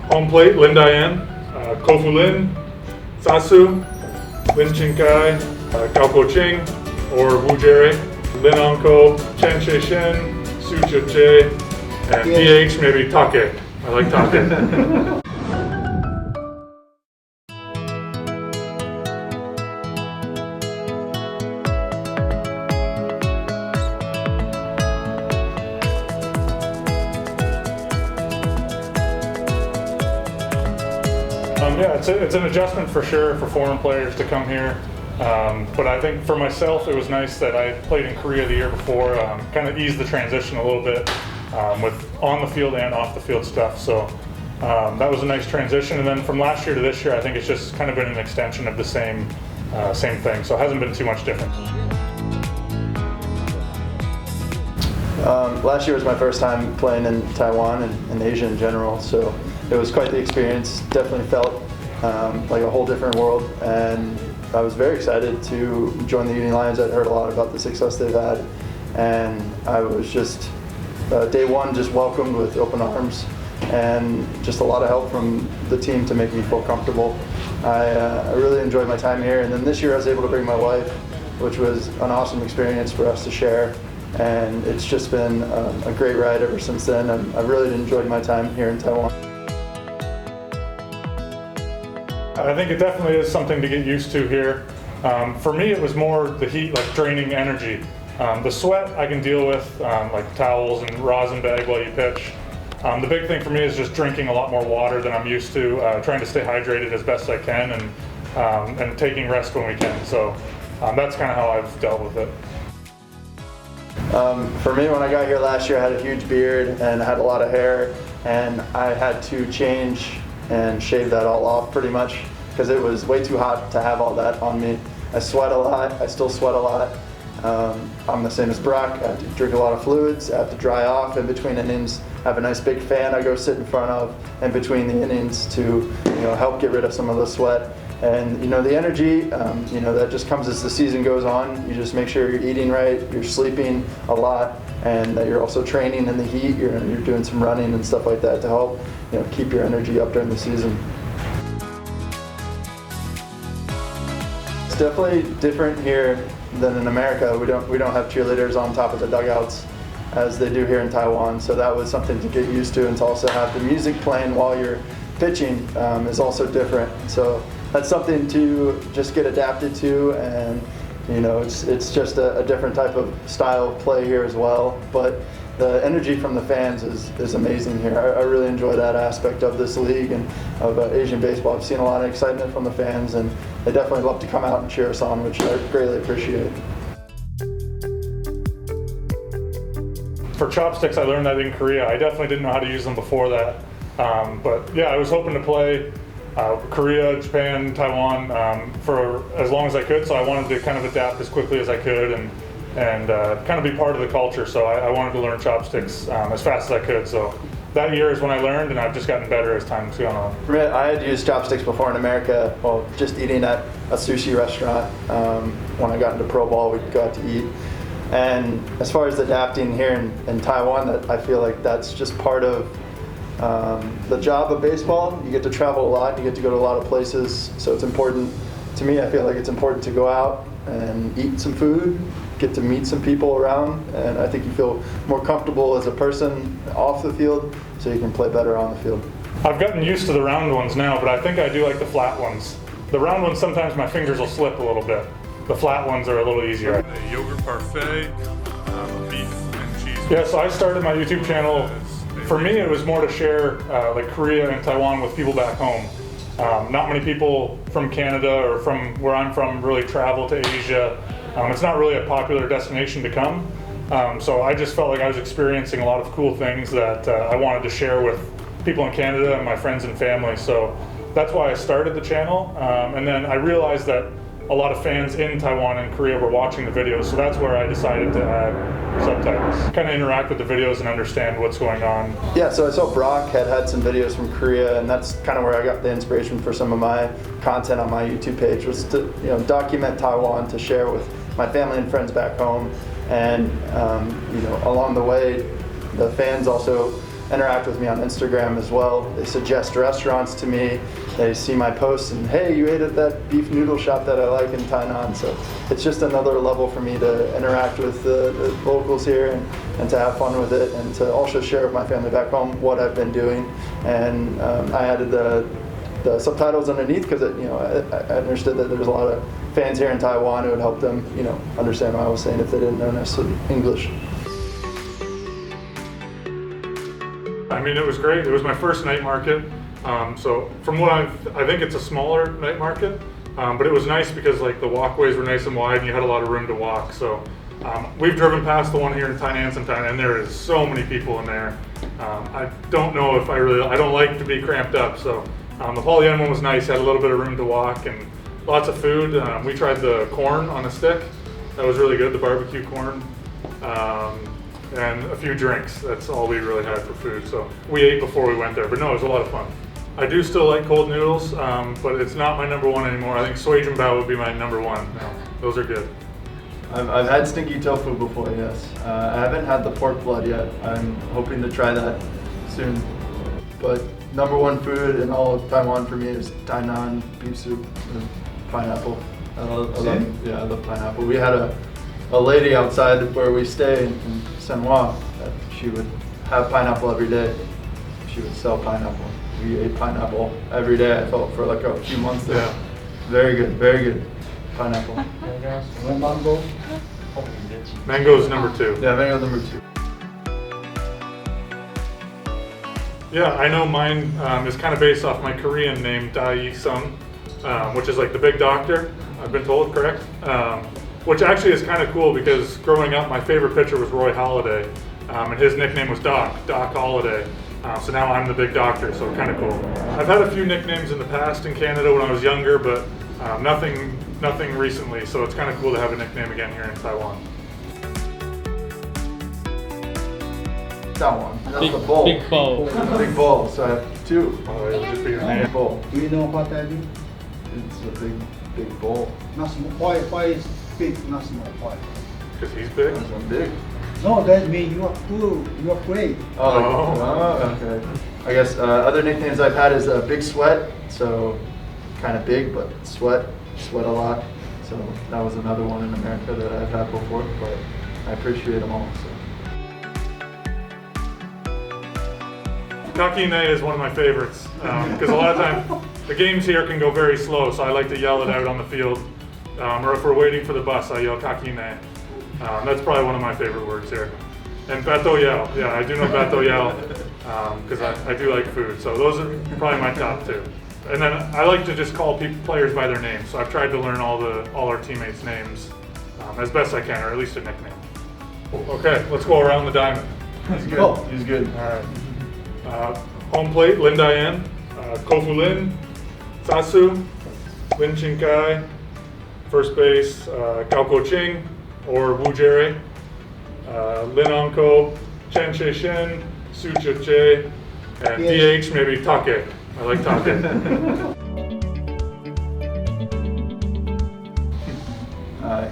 Home plate, Lin Diane, Kofu Lin, Sasu, Lin Chinkai, Gao Ko Ching, or Wu Jerry, Lin Onko, Chen Che Shen, Su Che Che, and DH maybe Take. I like Take. Yeah, it's an adjustment for sure for foreign players to come here. But I think for myself, it was nice that I played in Korea the year before, kind of eased the transition a little bit with on the field and off the field stuff. So that was a nice transition. And then from last year to this year, I think it's just kind of been an extension of the same thing. So it hasn't been too much different. Last year was my first time playing in Taiwan and Asia in general, so it was quite the experience. Definitely felt like a whole different world, and I was very excited to join the Uni Lions. I'd heard a lot about the success they've had, and I was just day one just welcomed with open arms and just a lot of help from the team to make me feel comfortable. I really enjoyed my time here, and then this year I was able to bring my wife, which was an awesome experience for us to share. And it's just been a great ride ever since then. I've really enjoyed my time here in Taiwan. I think it definitely is something to get used to here. For me, it was more the heat, like draining energy. The sweat I can deal with, like towels and rosin bag while you pitch. The big thing for me is just drinking a lot more water than I'm used to, trying to stay hydrated as best I can, and taking rest when we can. So that's kind of how I've dealt with it. For me, when I got here last year, I had a huge beard and I had a lot of hair, and I had to change and shave that all off pretty much because it was way too hot to have all that on me. I sweat a lot. I still sweat a lot. I'm the same as Brock. I have to drink a lot of fluids. I have to dry off in between innings. I have a nice big fan I go sit in front of in between the innings to help get rid of some of the sweat. And the energy, that just comes as the season goes on. You just make sure you're eating right, you're sleeping a lot, and that you're also training in the heat. You're doing some running and stuff like that to help keep your energy up during the season. It's definitely different here than in America. We don't have cheerleaders on top of the dugouts as they do here in Taiwan. So that was something to get used to, and to also have the music playing while you're pitching is also different. So that's something to just get adapted to, and it's just a different type of style of play here as well. But the energy from the fans is amazing here. I really enjoy that aspect of this league and of Asian baseball. I've seen a lot of excitement from the fans, and they definitely love to come out and cheer us on, which I greatly appreciate. For chopsticks, I learned that in Korea. I definitely didn't know how to use them before that. But yeah, I was hoping to play Korea, Japan, Taiwan for as long as I could, so I wanted to kind of adapt as quickly as I could and kind of be part of the culture. So I wanted to learn chopsticks as fast as I could. So that year is when I learned, and I've just gotten better as time's gone on. For me, I had used chopsticks before in America, just eating at a sushi restaurant. When I got into pro ball, we got to eat. And as far as adapting here in Taiwan, I feel like that's just part of the job of baseball. You get to travel a lot, you get to go to a lot of places, so it's important to me. I feel like it's important to go out and eat some food, get to meet some people around, and I think you feel more comfortable as a person off the field, so you can play better on the field. I've gotten used to the round ones now, but I think I do like the flat ones. The round ones, sometimes my fingers will slip a little bit. The flat ones are a little easier. A yogurt parfait, beef and cheese. Yeah, so I started my YouTube channel. For me, it was more to share like Korea and Taiwan with people back home. Not many people from Canada or from where I'm from really travel to Asia. It's not really a popular destination to come. So I just felt like I was experiencing a lot of cool things that I wanted to share with people in Canada and my friends and family. So that's why I started the channel. And then I realized that a lot of fans in Taiwan and Korea were watching the videos, so that's where I decided to add subtitles. Kind of interact with the videos and understand what's going on. Yeah, so I saw Brock had some videos from Korea, and that's kind of where I got the inspiration for some of my content on my YouTube page, was to document Taiwan, to share with my family and friends back home. And along the way, the fans also interact with me on Instagram as well. They suggest restaurants to me. They see my posts and, hey, you ate at that beef noodle shop that I like in Tainan. So it's just another level for me to interact with the locals here and to have fun with it, and to also share with my family back home what I've been doing. And I added the subtitles underneath because I understood that there's a lot of fans here in Taiwan who would help them understand what I was saying if they didn't know necessarily English. I mean, it was great. It was my first night market. So from what I think it's a smaller night market, but it was nice because like the walkways were nice and wide and you had a lot of room to walk. So we've driven past the one here in Tainan and there is so many people in there. I don't know if I don't like to be cramped up. So the Polyen one was nice, had a little bit of room to walk and lots of food. We tried the corn on a stick. That was really good, the barbecue corn. And a few drinks. That's all we really had for food. So we ate before we went there, but no, it was a lot of fun. I do still like cold noodles, but it's not my number one anymore. I think soy jimbao would be my number one now. Those are good. I've had stinky tofu before, yes. I haven't had the pork blood yet. I'm hoping to try that soon. But number one food in all of Taiwan for me is Tainan beef soup and pineapple. I love pineapple. We had a lady outside where we stay in Senwa, she would have pineapple every day. She would sell pineapple. We ate pineapple every day, I felt, for like a few months there. Yeah. Very good pineapple. Mango. Mango is number 2. Yeah, mango number 2. Yeah, I know mine is kind of based off my Korean name, Dai Sung, which is like the big doctor, I've been told, correct? Which actually is kind of cool because growing up, my favorite pitcher was Roy Halladay, and his nickname was Doc Halladay. So now I'm the big doctor, so kind of cool. I've had a few nicknames in the past in Canada when I was younger, but nothing recently, so it's kind of cool to have a nickname again here in Taiwan. That one. That's the bowl. Big bowl. Big bowl. So I have 2. Oh, it'll just be your name. Bowl. Do you know what I do? It's a big bowl. Not small. Why is big, not small? Why? Because he's big. That's big. No, that means you are good. You are great. Okay. I guess other nicknames I've had is Big Sweat. So kind of big, but sweat a lot. So that was another one in America that I've had before, but I appreciate them all. So. Kakine is one of my favorites because a lot of times the games here can go very slow, so I like to yell it out on the field. Or if we're waiting for the bus, I yell Kakine. That's probably one of my favorite words here. And Bato Yao, yeah, I do know Bato Yao because I do like food. So those are probably my top 2. And then I like to just call players by their names. So I've tried to learn all our teammates' names as best I can, or at least a nickname. Okay, let's go around the diamond. He's good. He's good. All right. Home plate, Lin Diane, Kofu Lin, Sasu, Lin Chinkai. First base, Gao Koching or Wu Jere. Lin Onko, Chen Shin, Su Che, and DH maybe Take. I like Take.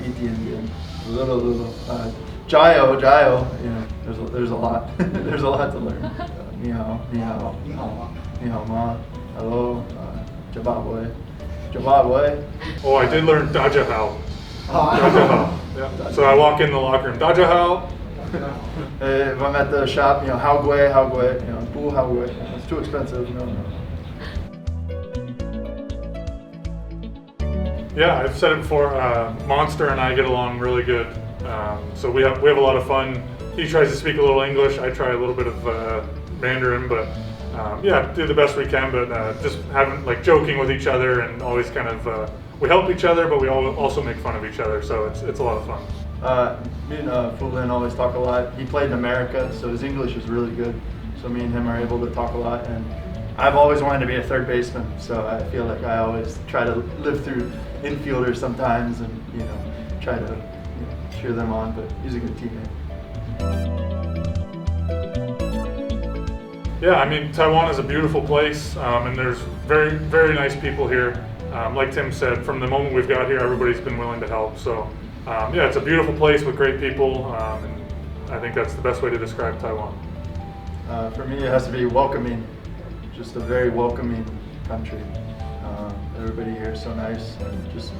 ETN, little. Jayo. You know, there's a lot. There's a lot to learn. Ni hao ma. Hello. Jababwe. Oh, I did learn Dajahao. Dajahao. Yeah. So I walk in the locker room, Dajahao. If I'm at the shop, Hao Gui, Bu Hao Gui. It's too expensive. No. Yeah, I've said it before. Monster and I get along really good. So we have a lot of fun. He tries to speak a little English. I try a little bit of Mandarin, but yeah, do the best we can. But just having joking with each other and always kind of we help each other, but we also make fun of each other. So it's a lot of fun. Me and Fulin always talk a lot. He played in America, so his English is really good. So me and him are able to talk a lot. And I've always wanted to be a third baseman, so I feel like I always try to live through infielders sometimes, and try to cheer them on. But he's a good teammate. Yeah, I mean, Taiwan is a beautiful place, and there's very, very nice people here. Like Tim said, from the moment we've got here, everybody's been willing to help. So, yeah, it's a beautiful place with great people, and I think that's the best way to describe Taiwan. For me, it has to be welcoming. Just a very welcoming country. Everybody here is so nice and just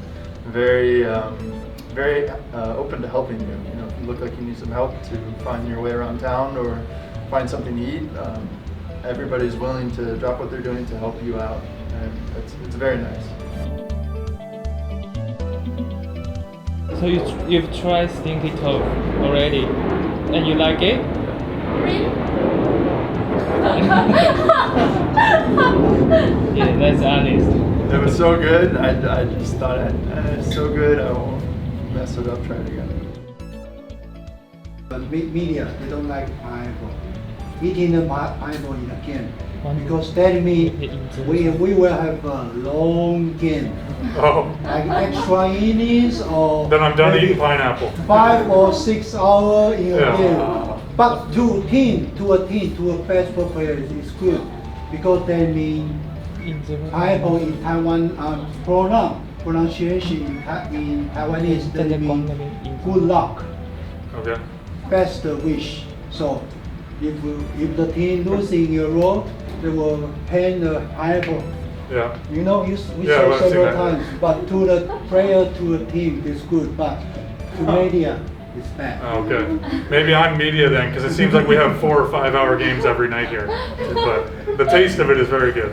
very open to helping you. You know, if you look like you need some help to find your way around town or find something to eat, everybody's willing to drop what they're doing to help you out, and it's very nice. So you've tried Stinky Toad already, and you like it? Yeah, that's honest. It was so good. I just thought it's so good. I won't mess it up. Try it again. The media, they don't like pineapple. Eating the pineapple in a can. Because that means we will have a long game. Oh, Like extra innings or then I'm done maybe eating pineapple. 5 or 6 hours in a Yeah. game. But to a basketball player is good because that means pineapple in Taiwan pronunciation in Taiwanese that means good luck, Okay. best wish. So if the team losing your role, they will paint the pineapple. Yeah. You know, we Yeah, say I've seen several that. times, but to the player, to the team, it's good, but to media, it's bad. Okay. Maybe I'm media then, because it seems like we have 4 or 5 hour games every night here. But the taste of it is very good.